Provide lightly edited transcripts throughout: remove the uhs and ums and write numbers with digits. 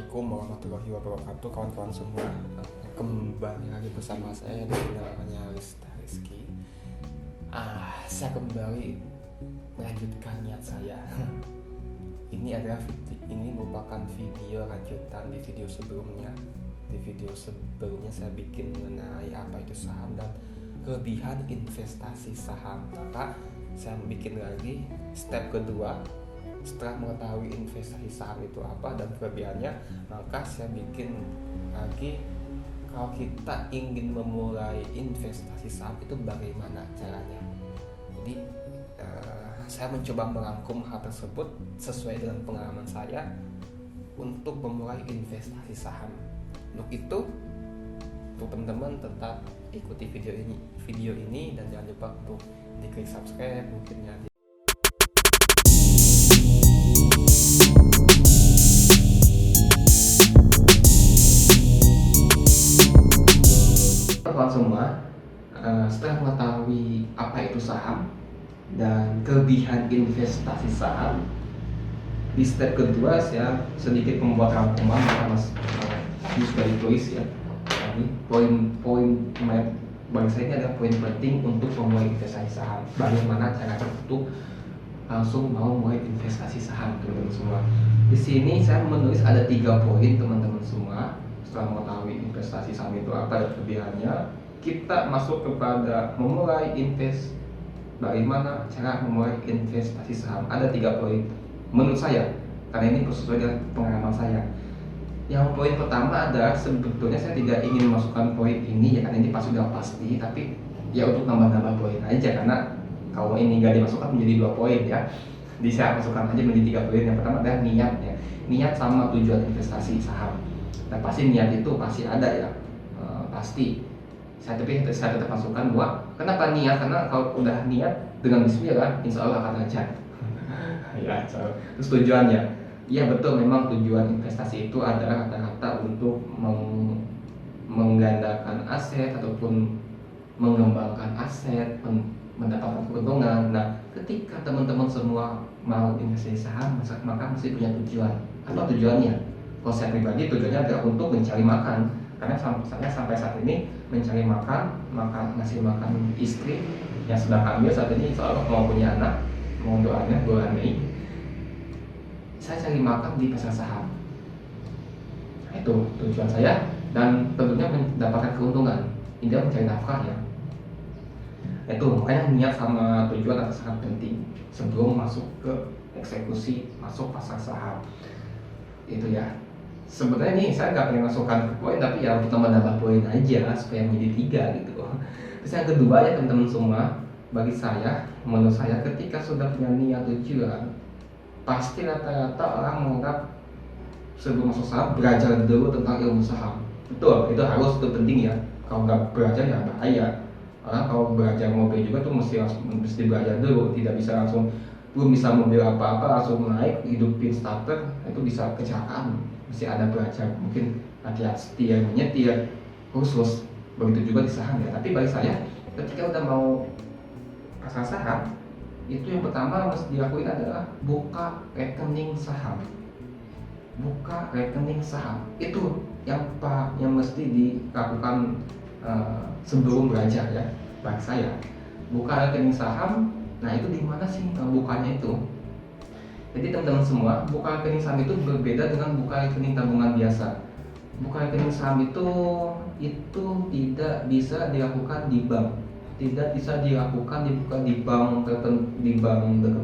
Assalamualaikum warahmatullahi wabarakatuh, kawan-kawan semua. Kembali lagi bersama saya di namanya Rista Rizky. Saya kembali melanjutkan niat saya. Ini merupakan video lanjutan di video sebelumnya. Di video sebelumnya saya bikin mengenai apa itu saham dan kelebihan investasi saham. Maka saya bikin lagi step kedua. Setelah mengetahui investasi saham itu apa dan kelebihannya, maka saya bikin lagi kalau kita ingin memulai investasi saham itu bagaimana caranya. Jadi saya mencoba merangkum hal tersebut sesuai dengan pengalaman saya untuk memulai investasi saham. Untuk itu, untuk teman-teman tetap ikuti video ini dan jangan lupa untuk diklik subscribe mungkinnya. Semua, setelah mengetahui apa itu saham dan kelebihan investasi saham, di step kedua saya sedikit membuat rangkuman karena sudah ditulis ya. Jadi poin-poin bagi saya ini adalah poin penting untuk memulai investasi saham. Bagaimana cara untuk langsung mau mulai investasi saham, teman-teman semua. Di sini saya menulis ada 3 poin, teman-teman semua. Setelah mengetahui investasi saham itu apa dan kelebihannya, kita masuk kepada memulai bagaimana cara memulai investasi saham. Ada 3 poin menurut saya, karena ini sesuai dengan pengalaman saya. Yang poin pertama adalah sebetulnya saya tidak ingin memasukkan poin ini ya, karena ini sudah pasti, tapi ya untuk nambah-nambah poin aja, karena kalau ini nggak dimasukkan menjadi 2 poin ya. Jadi saya masukkan aja menjadi 3 poin. Yang pertama adalah niat ya, niat sama tujuan investasi saham. Nah pasti niat itu pasti ada ya, pasti. Saya tetap masukkan bahwa kenapa niat, karena kalau udah niat dengan bismillah insya Allah akan lancar. Ya, terus tujuannya, iya betul, memang tujuan investasi itu adalah rata-rata untuk menggandakan aset ataupun mengembangkan aset, mendapatkan keuntungan. Nah, ketika teman-teman semua mau investasi saham, maka mesti punya tujuan. Apa tujuannya? Kalau saya pribadi tujuannya adalah untuk mencari makan, karena saya sampai saat ini mencari makan ngasih makan istri yang sedang hamil saat ini, insya Allah mau punya anak, mau doanya bulan Mei. Saya cari makan di pasar saham. Nah, itu tujuan saya, dan tentunya mendapatkan keuntungan, intinya mencari nafkah ya. Itu makanya niat sama tujuan adalah sangat penting sebelum masuk ke eksekusi, masuk pasar saham. Itu ya. Sebenarnya ini saya nggak pengen masukkan ke poin, tapi ya untuk menambah poin aja supaya menjadi 3 gitu. Terus yang kedua ya teman-teman semua, bagi saya, menurut saya ketika sudah punya niat tujuan, pasti rata-rata orang menganggap sebelum masuk saham belajar dulu tentang ilmu saham. Betul, itu harus, itu penting ya. Kalau nggak belajar ya bahaya. Orang kalau belajar mobil juga tuh mesti belajar dulu, tidak bisa langsung belum bisa mobil apa-apa langsung naik hidupin starter, itu bisa kecelakaan. Mesti ada belajar, mungkin latihan setir, menyetir, khusus. Begitu juga di saham ya. Tapi bagi saya, ketika udah mau pasar saham, itu yang pertama harus dilakuin adalah buka rekening saham. Buka rekening saham itu yang mesti dilakukan sebelum belajar ya. Bagi saya, buka rekening saham. Nah itu di mana sih bukanya itu? Jadi teman-teman semua, buka rekening saham itu berbeda dengan buka rekening tabungan biasa. Buka rekening saham itu tidak bisa dilakukan di bank, tidak bisa dilakukan di bank dekat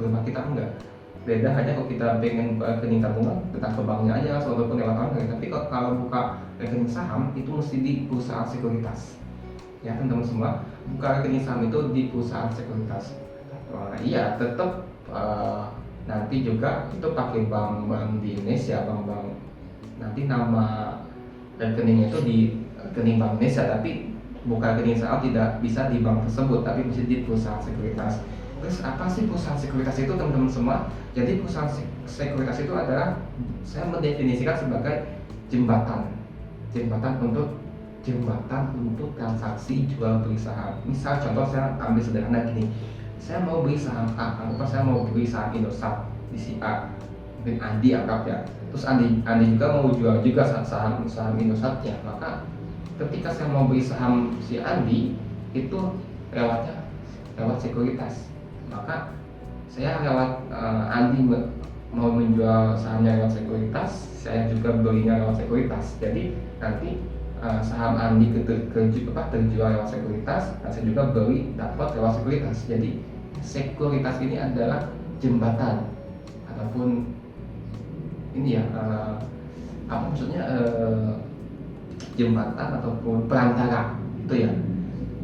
rumah kita, enggak. Beda hanya kalau kita pengen buka rekening tabungan, tetap ke banknya aja walaupun lewat online. Tapi kalau buka rekening saham itu mesti di perusahaan sekuritas. Ya teman-teman semua, buka rekening saham itu di perusahaan sekuritas. Iya tetap. Nanti juga itu pakai bank di Indonesia, bank nanti nama rekeningnya itu di rekening Bank Indonesia, tapi buka rekening saham tidak bisa di bank tersebut, tapi mesti di perusahaan sekuritas. Terus apa sih perusahaan sekuritas itu teman-teman semua? Jadi perusahaan sekuritas itu adalah, saya mendefinisikan sebagai jembatan untuk transaksi jual beli saham. Misal contoh saya ambil sederhana gini, saya mau beli saham A, atau saya mau beli saham Indosat di si A, mungkin Andi anggap ya, itu terus Andi juga mau jual juga saham Indosat ya, maka ketika saya mau beli saham si Andi itu lewat sekuritas, maka saya lewat Andi mau menjual sahamnya lewat sekuritas, saya juga belinya lewat sekuritas. Jadi nanti saham Andi terjual lewat sekuritas, dan saya juga beli dapat lewat sekuritas. Jadi sekuritas ini adalah jembatan ataupun ini ya apa maksudnya jembatan ataupun perantara itu ya.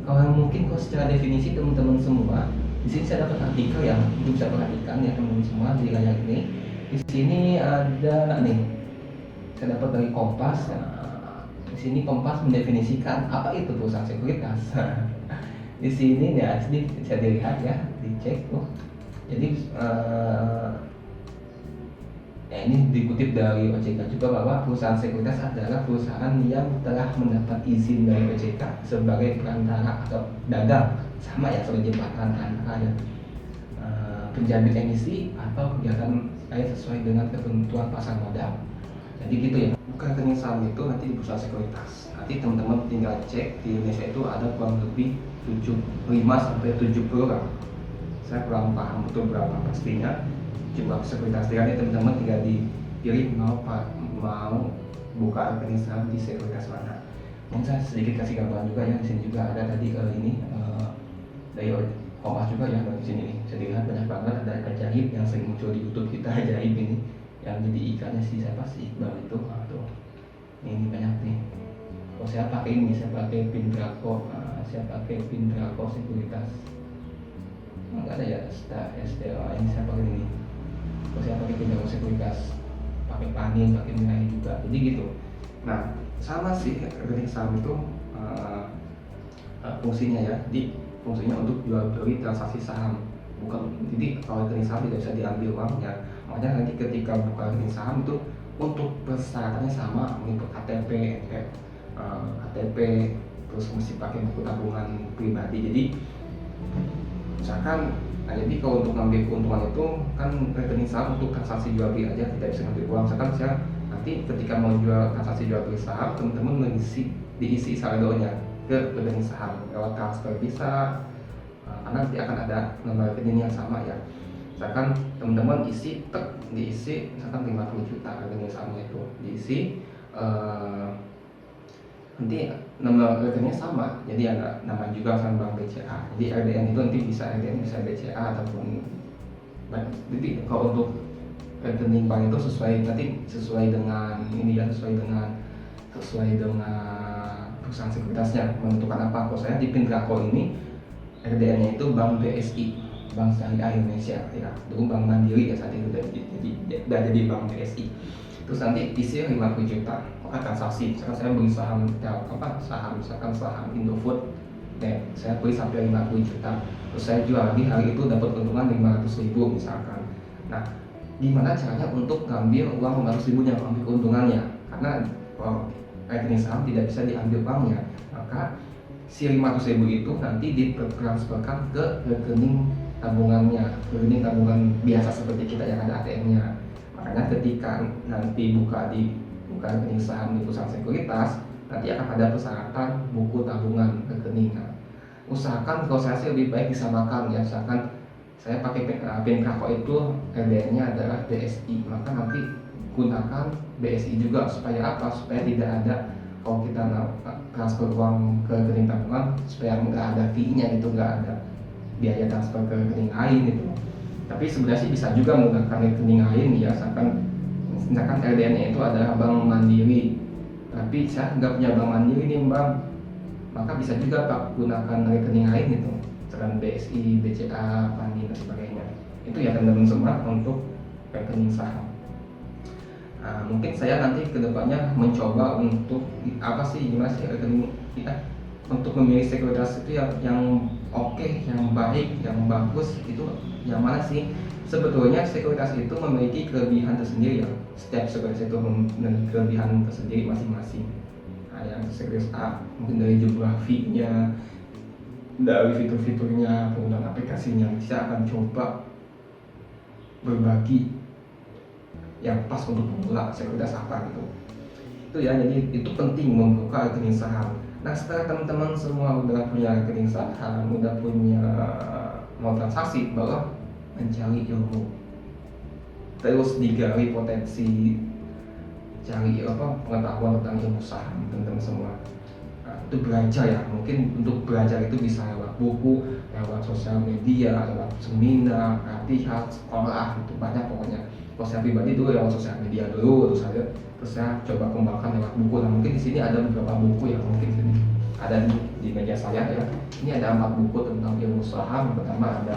Kalau mungkin secara definisi teman-teman semua, di sini saya dapat artikel yang bisa perhatikan ya teman-teman semua di layar ini. Di sini ada nih, saya dapat dari Kompas. Di sini Kompas mendefinisikan apa itu perusahaan sekuritas. Di sini ya, bisa dilihat ya, dicek tuh. Jadi ya ini dikutip dari OJK juga bahwa perusahaan sekuritas adalah perusahaan yang telah mendapat izin dari OJK sebagai perantara atau dagang, sama ya sebagai jembatan antara penjamit emisi atau kegiatan lain sesuai dengan ketentuan pasar modal. Jadi gitu ya. Buka rekening saham itu nanti di perusahaan sekuritas. Nanti teman-teman tinggal cek di Indonesia itu ada kurang lebih 5 sampai 70 orang. Saya kurang paham betul berapa pastinya jumlah sekuritas ini, teman-teman tinggal dipilih mau buka rekening saham di sekuritas mana. Mungkin saya sedikit kasih gambaran juga ya, di sini juga ada tadi ini dari Kompas juga ya, di sini nih bisa dilihat banyak banget ada ajaib yang sering muncul di YouTube kita, ajaib ini yang jadi ikannya si siapa sih Iqbal itu. Tuh ini banyak nih. Kalau saya pakai ini, saya pakai Pindraco, saya pakai Pindraco sekuritas. Enggak ada ya STA, ini saya pakai ini. Kalau saya pakai Pindraco sekuritas, pakai Panin, pakai Mirai juga. Jadi gitu. Nah, sama sih rekening saham itu fungsinya ya, fungsinya untuk jual beli transaksi saham. Jadi kalau rekening saham tidak bisa diambil uangnya. Makanya nanti ketika buka rekening saham itu untuk persyaratannya sama, untuk KTP, terus mesti pakai buku tabungan pribadi. Jadi misalkan, jadi kalau untuk ngambil keuntungan itu kan rekening saham untuk transaksi jual beli aja, tidak bisa ngambil uang. Misalkan saya nanti ketika mau jual transaksi jual beli saham, teman-teman diisi saldonya ke rekening saham lewat transfer bisa, karena nanti akan ada nomor rekening yang sama ya. Misalkan teman-teman diisi misalkan 50 juta rekening sahamnya itu diisi, nanti nomor rekeningnya sama, jadi ada nama juga sama bank BCA. Jadi RDN itu nanti bisa BCA ataupun jadi kalau untuk rekening bank itu sesuai dengan ini ya, sesuai dengan perusahaan sekuritasnya menentukan apa. Kalau saya di Pindraco ini RDN-nya itu Bank BSI, Bank Syariah Indonesia ya, dulu Bank Mandiri ya, saat itu udah jadi Bank BSI. Terus nanti isi 50 juta, maka transaksi misalkan saya beli saham misalkan saham Indofood, saya beli sampai 50 juta, terus saya jual lagi hari itu dapat keuntungan 500 ribu misalkan. Nah, gimana caranya untuk ngambil uang 500 ribunya, ngambil keuntungannya? Karena rekening saham tidak bisa diambil uangnya, maka si 500 ribu itu nanti ditransferkan ke rekening rekening tabungan biasa seperti kita yang ada ATM-nya. Makanya ketika nanti buka rekening saham di perusahaan sekuritas, nanti akan ada persyaratan buku tabungan rekening. Nah, usahakan kalau saya sih lebih baik disamakan ya, misalkan saya pakai Pindraco itu RDN-nya adalah BSI, maka nanti gunakan BSI juga supaya apa? Supaya tidak ada, kalau kita transfer uang ke rekening tabungan, supaya nggak ada fee-nya gitu, nggak ada biaya transfer ke rekening lain gitu. Tapi sebenarnya sih bisa juga menggunakan rekening lain ya, misalkan RDN-nya itu adalah Bank Mandiri, tapi saya nggak punya Bank Mandiri nih Bang, maka bisa juga Pak gunakan rekening lain gitu, misalkan BSI, BCA, Panin dan sebagainya. Itu ya teman-teman semua untuk rekening saham. Nah, mungkin saya nanti kedepannya mencoba untuk gimana sih rekening kita untuk memilih sekuritas itu yang oke, yang baik, yang bagus, itu yang mana sih? Sebetulnya sekuritas itu memiliki kelebihan tersendiri ya. Setiap sekuritas itu memiliki kelebihan tersendiri masing-masing. Nah, yang sekuritas A mungkin dari jumlah fee-nya, dari fitur-fiturnya, penggunaan aplikasinya. Saya akan coba berbagi yang pas untuk pemula sekuritas apa gitu. Itu ya, jadi itu penting membuka rekening saham. Nah setelah teman-teman semua udah punya rekening saham, udah punya mau transaksi, baru mencari ilmu, terus digali potensi, cari pengetahuan tentang ilmu saham teman-teman semua. Nah, itu belajar ya, mungkin untuk belajar itu bisa lewat buku, lewat sosial media, lewat seminar, latihan, sekolah, itu banyak pokoknya. Kalau saya pribadi dulu lewat sosial media dulu, terus saya coba kembangkan lewat buku. Nah mungkin di sini ada beberapa buku yang mungkin sini ada di meja saya ya. Ini ada 4 buku tentang ilmu saham. Yang pertama ada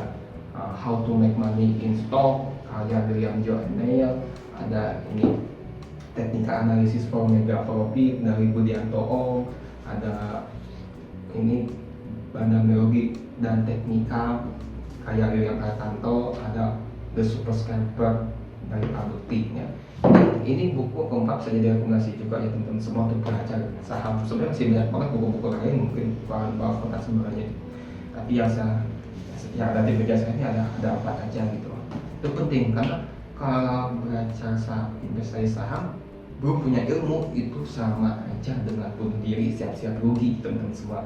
How to Make Money in Stock karya William J. Neil, ada ini Teknika Analisis for Mega Profit dari Budianto Ong, ada ini Bandamelogi dan Teknika karya William Arkanto, ada The Super Scalper dari Pak Bukti ya. Ini buku keempat bisa jadi rekomendasi juga ya teman-teman semua untuk belajar saham. Sebenarnya masih banyak banget buku-buku lain mungkin bahan-bahan kontak sebenarnya, tapi yang ada di media saya ini ada 4 aja gitu. Itu penting karena kalau belajar investasi saham belum punya ilmu itu sama aja dengan bunuh diri, siap-siap rugi teman-teman semua.